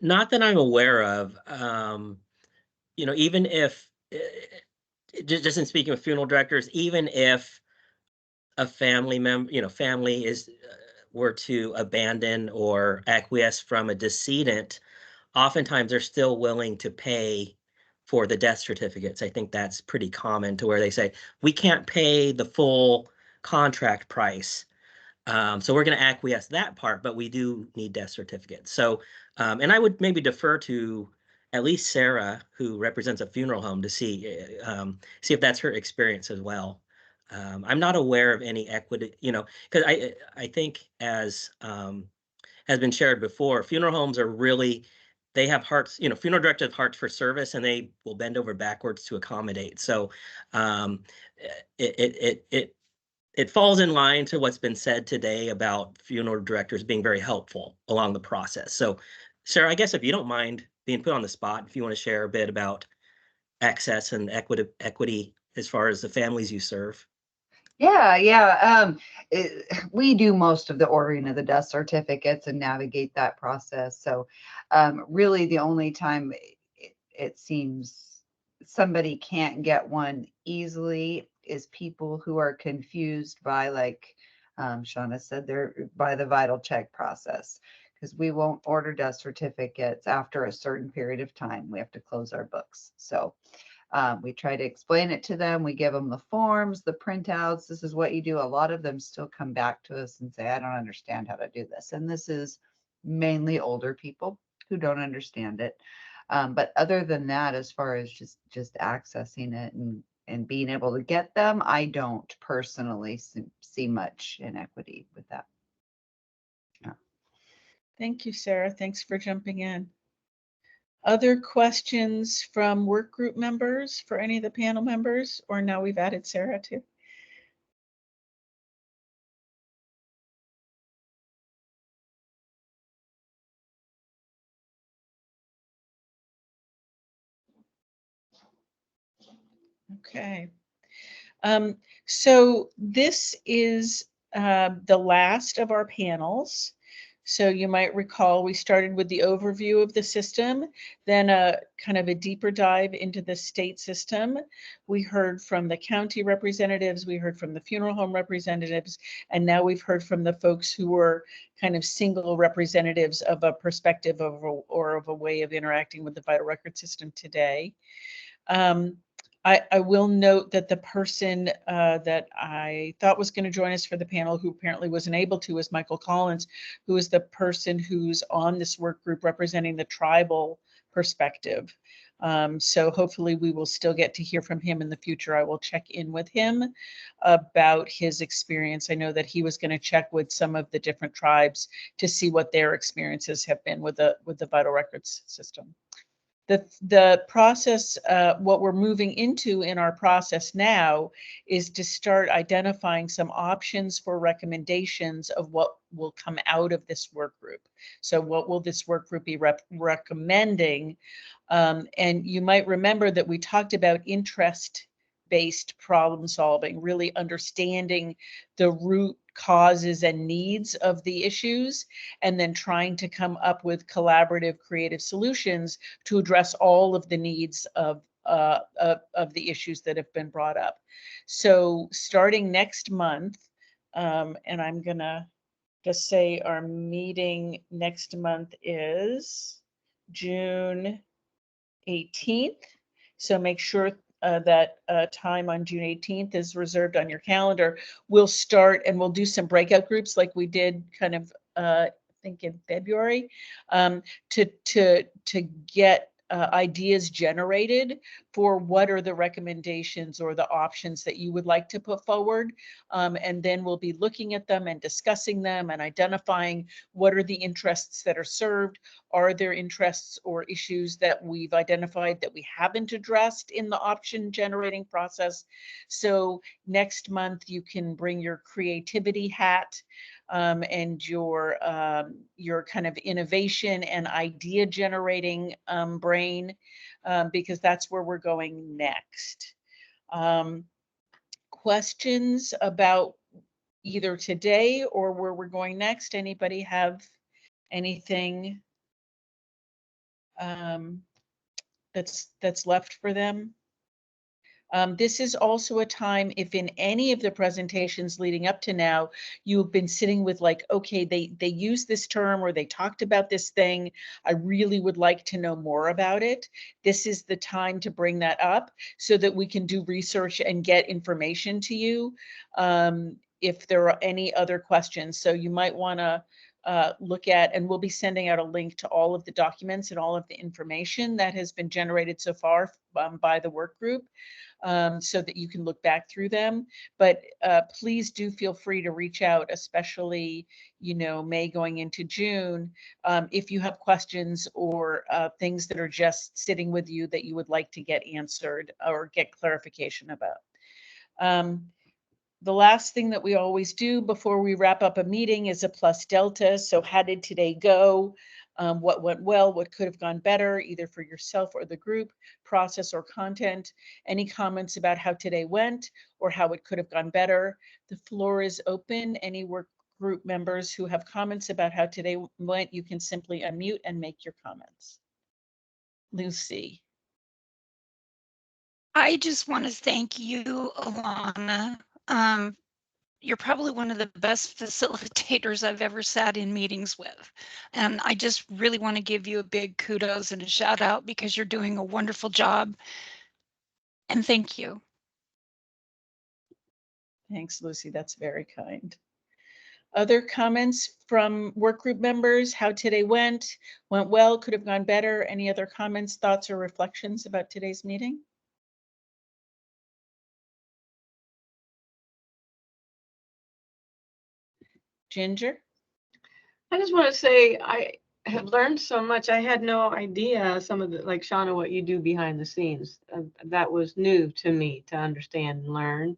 Not that I'm aware of. Even if, just in speaking with funeral directors, even if a family member, family were to abandon or acquiesce from a decedent, oftentimes they're still willing to pay for the death certificates. I think that's pretty common, to where they say, we can't pay the full contract price. So we're going to acquiesce that part, but we do need death certificates. So, and I would maybe defer to at least Sarah, who represents a funeral home, to see if that's her experience as well. I'm not aware of any equity, because I think, as has been shared before, funeral homes are really, they have hearts, funeral directors have hearts for service, and they will bend over backwards to accommodate. So it falls in line to what's been said today about funeral directors being very helpful along the process. So, Sarah, I guess if you don't mind being put on the spot, if you want to share a bit about access and equity as far as the families you serve. Yeah. We do most of the ordering of the death certificates and navigate that process. So really the only time it seems somebody can't get one easily is people who are confused by, like Shauna said, they're by the vital check process. Because we won't order death certificates after a certain period of time. We have to close our books. So we try to explain it to them. We give them the forms, the printouts. This is what you do. A lot of them still come back to us and say, I don't understand how to do this. And this is mainly older people who don't understand it. But other than that, as far as just accessing it and being able to get them, I don't personally see much inequity with that. Thank you, Sarah. Thanks for jumping in. Other questions from work group members for any of the panel members, or now we've added Sarah too? Okay. So this is the last of our panels. So you might recall we started with the overview of the system, then a kind of a deeper dive into the state system. We heard from the county representatives, we heard from the funeral home representatives, and now we've heard from the folks who were kind of single representatives of a perspective of or of a way of interacting with the vital record system today. I will note that the person that I thought was going to join us for the panel, who apparently wasn't able to, is Michael Collins, who is the person who's on this work group representing the tribal perspective. So hopefully we will still get to hear from him in the future. I will check in with him about his experience. I know that he was going to check with some of the different tribes to see what their experiences have been with the vital records system. The process, what we're moving into in our process now is to start identifying some options for recommendations of what will come out of this work group. So what will this work group be recommending? And you might remember that we talked about interest-based problem solving, really understanding the root causes and needs of the issues, and then trying to come up with collaborative, creative solutions to address all of the needs of the issues that have been brought up. So starting next month, and I'm gonna just say our meeting next month is June 18th. So make sure that time on June 18th is reserved on your calendar. We'll start and we'll do some breakout groups like we did kind of, I think in February, to get ideas generated for what are the recommendations or the options that you would like to put forward. And then we'll be looking at them and discussing them and identifying what are the interests that are served. Are there interests or issues that we've identified that we haven't addressed in the option generating process? So next month you can bring your creativity hat and your kind of innovation and idea generating brain, because that's where we're going next. Questions about either today or where we're going next? Anybody have anything that's left for them? This is also a time, if in any of the presentations leading up to now, you've been sitting with like, okay, they use this term or they talked about this thing. I really would like to know more about it. This is the time to bring that up so that we can do research and get information to you if there are any other questions. So you might want to look at, and we'll be sending out a link to all of the documents and all of the information that has been generated so far by the work group. So that you can look back through them. But please do feel free to reach out, especially, May going into June, if you have questions or things that are just sitting with you that you would like to get answered or get clarification about. The last thing that we always do before we wrap up a meeting is a plus delta. So how did today go? what went well, what could have gone better, either for yourself or the group, process or content. Any comments about how today went or how it could have gone better? The floor is open. Any work group members who have comments about how today went, you can simply unmute and make your comments. Lucy. I just want to thank you, Alana. You're probably one of the best facilitators I've ever sat in meetings with. And I just really want to give you a big kudos and a shout out because you're doing a wonderful job. And thank you. Thanks, Lucy. That's very kind. Other comments from work group members, how today went well, could have gone better. Any other comments, thoughts, or reflections about today's meeting? Ginger? I just want to say I have learned so much. I had no idea some of the, like Shauna, what you do behind the scenes. That was new to me to understand and learn.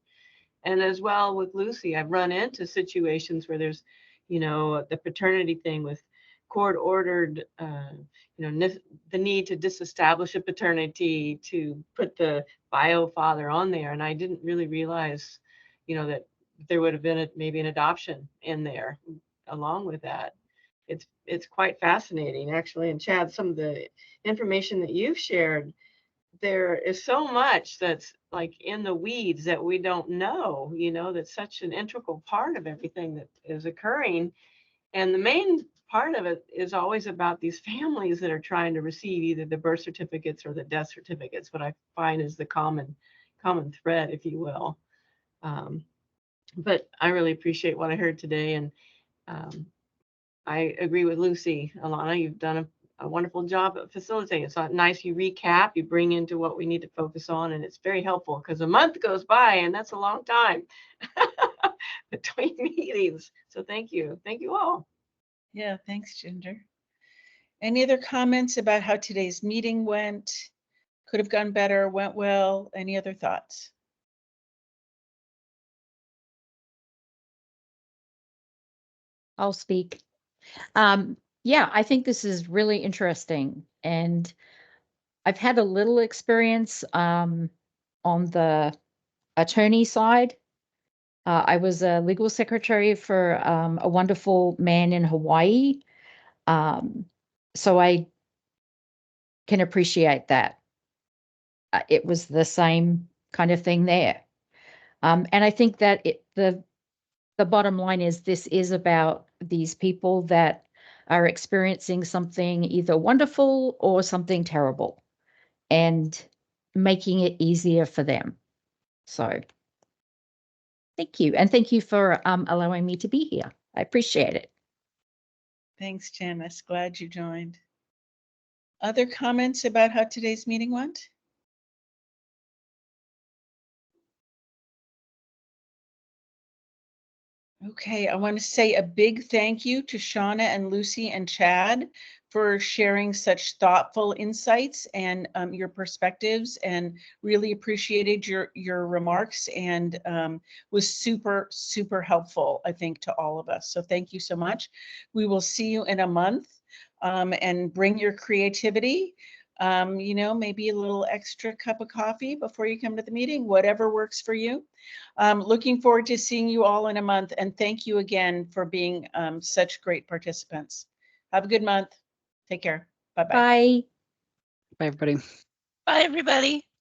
And as well with Lucy, I've run into situations where there's, you know, the paternity thing with court ordered, you know, the need to disestablish a paternity to put the bio father on there. And I didn't really realize, you know, that there would have been maybe an adoption in there along with that. It's quite fascinating, actually. And Chad, some of the information that you've shared, there is so much that's like in the weeds that we don't know, you know, that's such an integral part of everything that is occurring. And the main part of it is always about these families that are trying to receive either the birth certificates or the death certificates, what I find is the common thread, if you will. But I really appreciate what I heard today. And I agree with Lucy. Alana, you've done a wonderful job at facilitating. It's nice you recap, you bring into what we need to focus on, and it's very helpful because a month goes by and that's a long time between meetings. So thank you. Thank you all. Yeah, thanks, Ginger. Any other comments about how today's meeting went? Could have gone better, went well? Any other thoughts? I'll speak. Yeah, I think this is really interesting. And I've had a little experience on the attorney side. I was a legal secretary for a wonderful man in Hawaii. So I can appreciate that. It was the same kind of thing there. And I think that the bottom line is this is about these people that are experiencing something either wonderful or something terrible and making it easier for them. So thank you. And thank you for allowing me to be here. I appreciate it. Thanks, Janice. Glad you joined. Other comments about how today's meeting went? Okay, I want to say a big thank you to Shauna and Lucy and Chad for sharing such thoughtful insights and your perspectives, and really appreciated your remarks, and was super, super helpful, I think, to all of us. So thank you so much. We will see you in a month, and bring your creativity. You know, maybe a little extra cup of coffee before you come to the meeting, whatever works for you. Looking forward to seeing you all in a month, and thank you again for being such great participants. Have a good month. Take care. Bye-bye. Bye. Bye, everybody. Bye, everybody.